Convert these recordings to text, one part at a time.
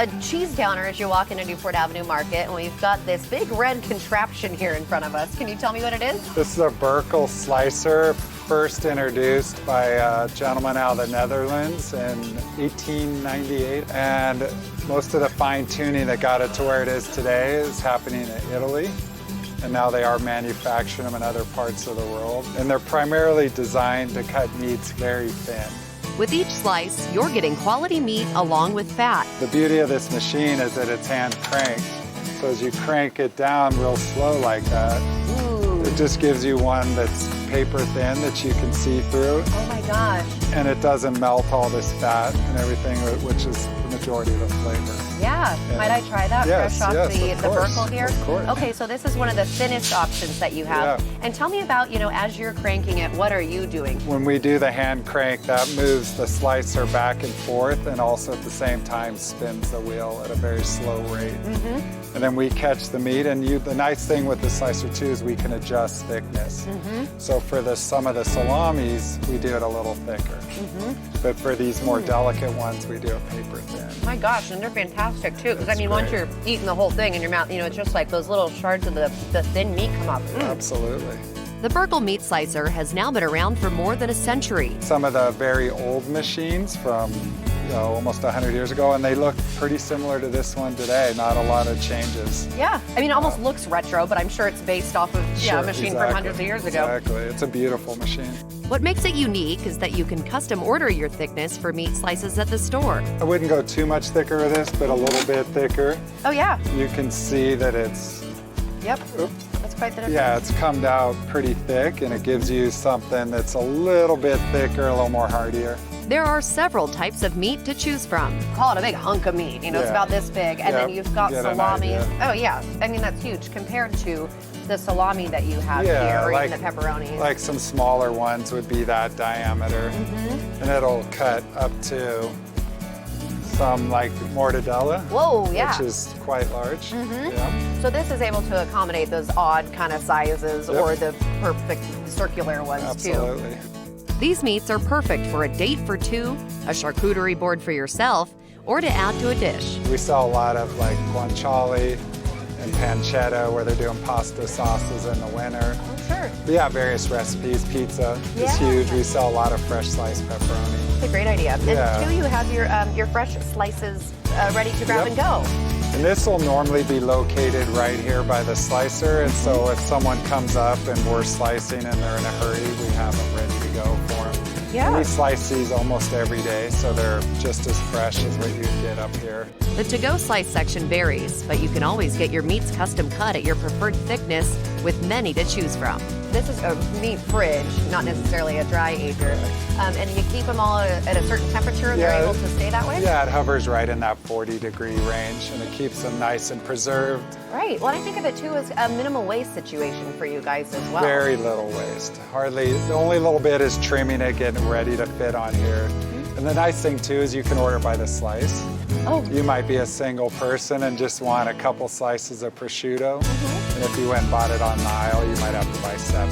a cheese counter as you walk into Newport Avenue Market, and we've got this big red contraption here in front of us. Can you tell me what it is? This is a Berkel slicer, first introduced by a gentleman out of the Netherlands in 1898. And most of the fine tuning that got it to where it is today is happening in Italy. And now they are manufacturing them in other parts of the world. And they're primarily designed to cut meats very thin. With each slice, you're getting quality meat along with fat. The beauty of this machine is that it's hand cranked. So as you crank it down real slow like that, it just gives you one that's paper thin that you can see through. Oh my gosh. And it doesn't melt all this fat and everything, which is the majority of the flavor. Yeah. Might I try that Yes, fresh off yes, the Berkel here? Of course. Okay, so this is one of the thinnest options that you have. Yeah. And tell me about, as you're cranking it, what are you doing? When we do the hand crank, that moves the slicer back and forth and also at the same time spins the wheel at a very slow rate. And then we catch the meat, and the nice thing with the slicer too is we can adjust thickness. So for some of the salamis, we do it a little thicker. But for these more delicate ones, we do it paper thin. My gosh, and they're fantastic too, because That's once great. you're eating the whole thing in your mouth, it's just like those little shards of the thin meat come up. Absolutely. The Berkel meat slicer has now been around for more than a century. Some of the very old machines from almost 100 years ago, and they look pretty similar to this one today. Not a lot of changes. Yeah, it almost looks retro, but I'm sure it's based off of a machine from hundreds of years ago. Exactly, it's a beautiful machine. What makes it unique is that you can custom order your thickness for meat slices at the store. I wouldn't go too much thicker with this, but a little bit thicker. Oh yeah. You can see that it's... Yep. That's quite the difference. Yeah, it's come out pretty thick, and it gives you something that's a little bit thicker, a little more heartier. There are several types of meat to choose from. Call it a big hunk of meat, it's about this big. And then you've got salami. Oh yeah, that's huge compared to the salami that you have here, or even the pepperoni. Like some smaller ones would be that diameter. And it'll cut up to some like mortadella. Whoa, yeah. Which is quite large. Yeah. So this is able to accommodate those odd kind of sizes or the perfect circular ones Absolutely. too. These meats are perfect for a date for two, a charcuterie board for yourself, or to add to a dish. We sell a lot of like guanciale and pancetta, where they're doing pasta sauces in the winter. Oh, sure. But yeah, various recipes. Pizza is huge. We sell a lot of fresh sliced pepperoni. That's a great idea. And two, you have your fresh slices ready to grab and go. And this will normally be located right here by the slicer, and so if someone comes up and we're slicing and they're in a hurry, we have them ready to go for them. Yeah. And we slice these almost every day, so they're just as fresh as what you'd get up here. The to-go slice section varies, but you can always get your meats custom cut at your preferred thickness with many to choose from. This is a meat fridge, not necessarily a dry ager. And you keep them all at a certain temperature and they're able to stay that way? Yeah, it hovers right in that 40-degree range, and it keeps them nice and preserved. Right. Well, I think of it too as a minimal waste situation for you guys as well. Very little waste. Hardly, the only little bit is trimming it, getting ready to fit on here. And the nice thing too is you can order by the slice. Oh. You might be a single person and just want a couple slices of prosciutto. And if you went and bought it on the aisle, you might have to buy 7.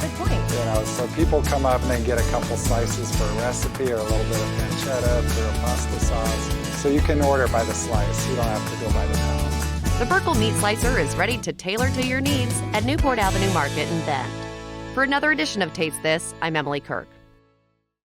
Good point. So people come up and they get a couple slices for a recipe or a little bit of pancetta for a pasta sauce. So you can order by the slice. You don't have to go by the pound. The Berkel meat slicer is ready to tailor to your needs at Newport Avenue Market in Bend. For another edition of Taste This, I'm Emily Kirk.